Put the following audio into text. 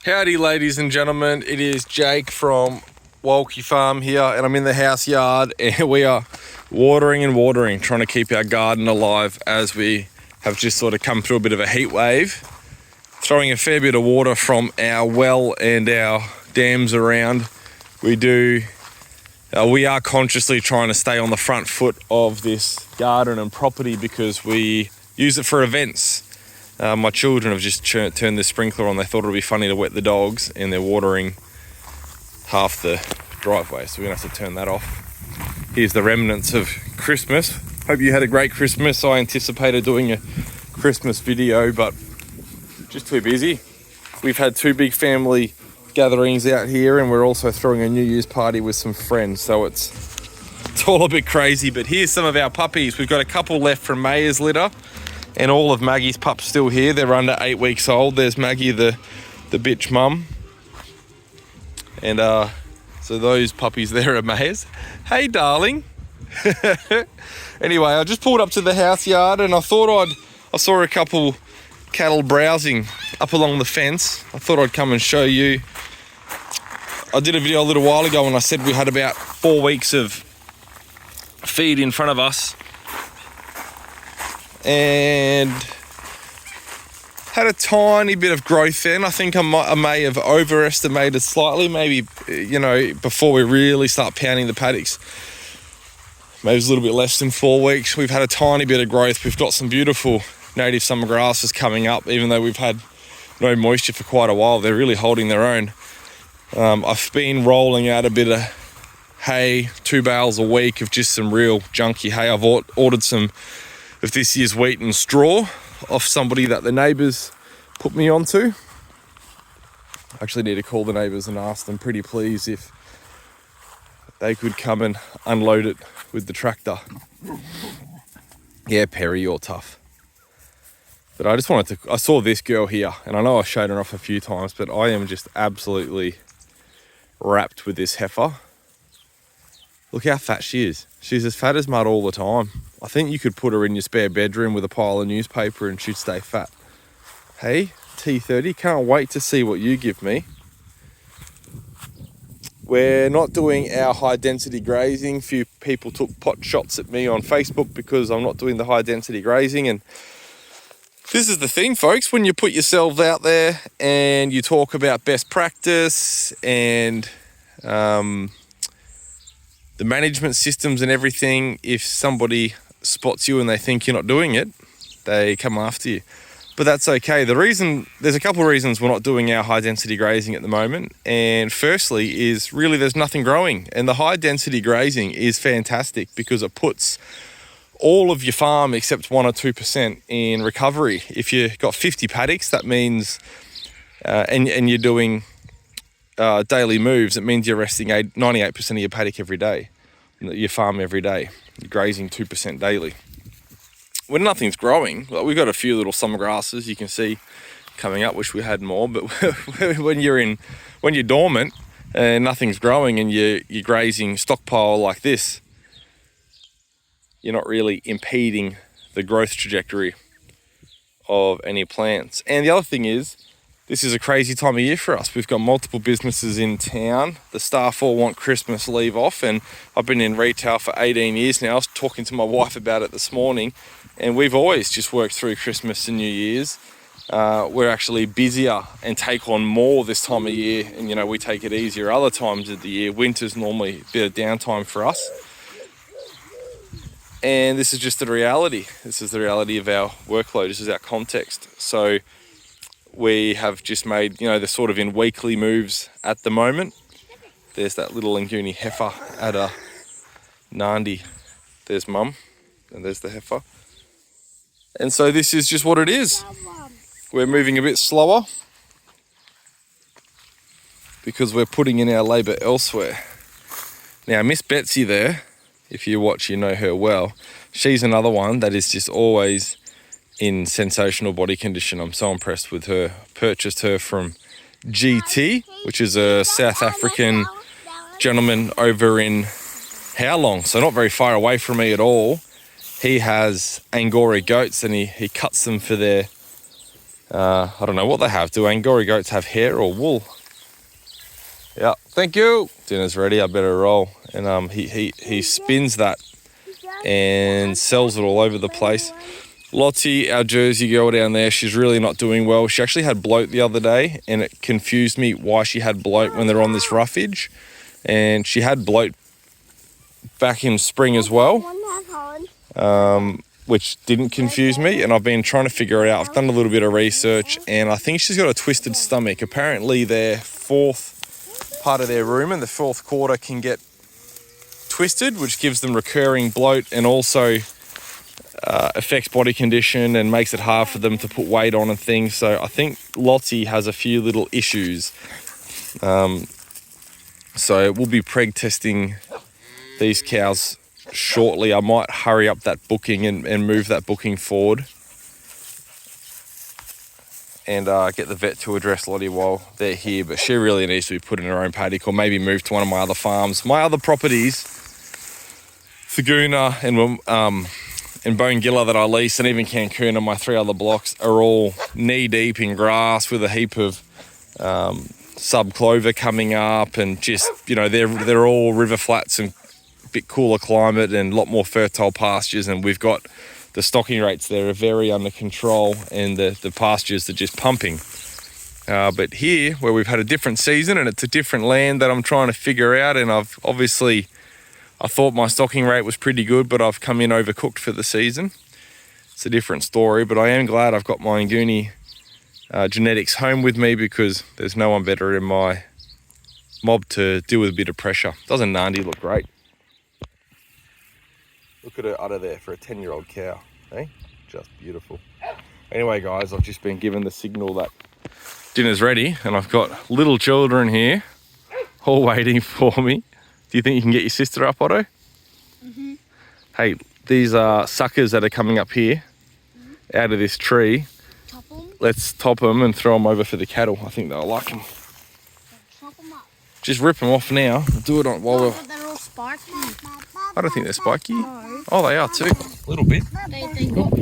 Howdy ladies and gentlemen, it is Jake from Walkie Farm here, and I'm in the house yard and we are watering, trying to keep our garden alive as we have just sort of come through a bit of a heat wave. Throwing a fair bit of water from our well and our dams around. We are consciously trying to stay on the front foot of this garden and property because we use it for events. My children have just turned the sprinkler on. They thought it would be funny to wet the dogs, and they're watering half the driveway, so we're going to have to turn that off. Here's the remnants of Christmas. Hope you had a great Christmas. I anticipated doing a Christmas video, but just too busy. We've had two big family gatherings out here, and we're also throwing a New Year's party with some friends, so it's all a bit crazy. But here's some of our puppies. We've got a couple left from Maya's litter, and all of Maggie's pups still here. They're under 8 weeks old. There's Maggie, the bitch mum. And so those puppies there are Maya's. Hey, darling. Anyway, I just pulled up to the house yard and I saw a couple cattle browsing up along the fence. I thought I'd come and show you. I did a video a little while ago and I said we had about 4 weeks of feed in front of us, and had a tiny bit of growth then. I think I may have overestimated slightly, maybe, before we really start pounding the paddocks. Maybe it's a little bit less than 4 weeks. We've had a tiny bit of growth. We've got some beautiful native summer grasses coming up, even though we've had no moisture for quite a while. They're really holding their own. I've been rolling out a bit of hay, 2 bales a week of just some real junky hay. I've ordered some of this year's wheat and straw off somebody that the neighbours put me onto. I actually need to call the neighbours and ask them, pretty please, if they could come and unload it with the tractor. Yeah, Perry, you're tough. But I saw this girl here, and I know I've showed her off a few times, but I am just absolutely wrapped with this heifer. Look how fat she is. She's as fat as mud all the time. I think you could put her in your spare bedroom with a pile of newspaper and she'd stay fat. Hey, T30, can't wait to see what you give me. We're not doing our high density grazing. Few people took pot shots at me on Facebook because I'm not doing the high density grazing. And this is the thing, folks, when you put yourselves out there and you talk about best practice and the management systems and everything, if somebody spots you and they think you're not doing it, they come after you. But that's okay. There's a couple of reasons we're not doing our high density grazing at the moment. And firstly is really there's nothing growing. And the high density grazing is fantastic because it puts all of your farm except 1 or 2% in recovery. If you've got 50 paddocks, that means, and you're doing daily moves, it means you're resting 98% of your paddock every day, your farm every day. You're grazing 2% daily. When nothing's growing, like we've got a few little summer grasses you can see coming up, wish we had more, but when you're dormant and nothing's growing and you're grazing stockpile like this, you're not really impeding the growth trajectory of any plants. And the other thing is, this is a crazy time of year for us. We've got multiple businesses in town. The staff all want Christmas leave off, and I've been in retail for 18 years now. I was talking to my wife about it this morning, and we've always just worked through Christmas and New Year's. We're actually busier and take on more this time of year, and we take it easier other times of the year. Winter's normally a bit of downtime for us. And this is just the reality. This is the reality of our workload. This is our context. So we have just made, they're sort of in weekly moves at the moment. There's that little Languni heifer at a Nandi. There's mum, and there's the heifer. And so this is just what it is. We're moving a bit slower because we're putting in our labour elsewhere. Now, Miss Betsy there, if you watch, you know her well. She's another one that is just always in sensational body condition. I'm so impressed with her. Purchased her from GT, which is a South African gentleman over in Howlong, so not very far away from me at all. He has Angora goats and he cuts them for their I don't know what they have. Do Angora goats have hair or wool? Yeah, thank you. Dinner's ready. I better roll. And he spins that and sells it all over the place. Lottie, our Jersey girl down there, she's really not doing well. She actually had bloat the other day, and it confused me why she had bloat when they're on this roughage. And she had bloat back in spring as well, which didn't confuse me, and I've been trying to figure it out. I've done a little bit of research, and I think she's got a twisted stomach. Apparently their fourth part of their rumen, the fourth quarter, can get twisted, which gives them recurring bloat and also affects body condition and makes it hard for them to put weight on and things. So I think Lottie has a few little issues. So we'll be preg testing these cows shortly. I might hurry up that booking and move that booking forward and get the vet to address Lottie while they're here. But she really needs to be put in her own paddock or maybe move to one of my other farms. My other properties, Thaguna and Bongilla that I lease, and even Cancun and my 3 other blocks are all knee deep in grass with a heap of subclover coming up, and just, you know, they're all river flats and a bit cooler climate and a lot more fertile pastures, and we've got the stocking rates there are very under control, and the pastures are just pumping. But here, where we've had a different season and it's a different land that I'm trying to figure out, and I thought my stocking rate was pretty good, but I've come in overcooked for the season. It's a different story, but I am glad I've got my Nguni genetics home with me, because there's no one better in my mob to deal with a bit of pressure. Doesn't Nandi look great? Look at her udder there for a 10-year-old cow, eh? Just beautiful. Anyway, guys, I've just been given the signal that dinner's ready, and I've got little children here all waiting for me. Do you think you can get your sister up, Otto? Mm-hmm. Hey, these are suckers that are coming up here out of this tree. Top them? Let's top them and throw them over for the cattle. I think they'll like them. Chop them up. Just rip them off now. Do it on while we're... They're all spiky. I don't think they're spiky. No. Oh, they are too. A little bit. They got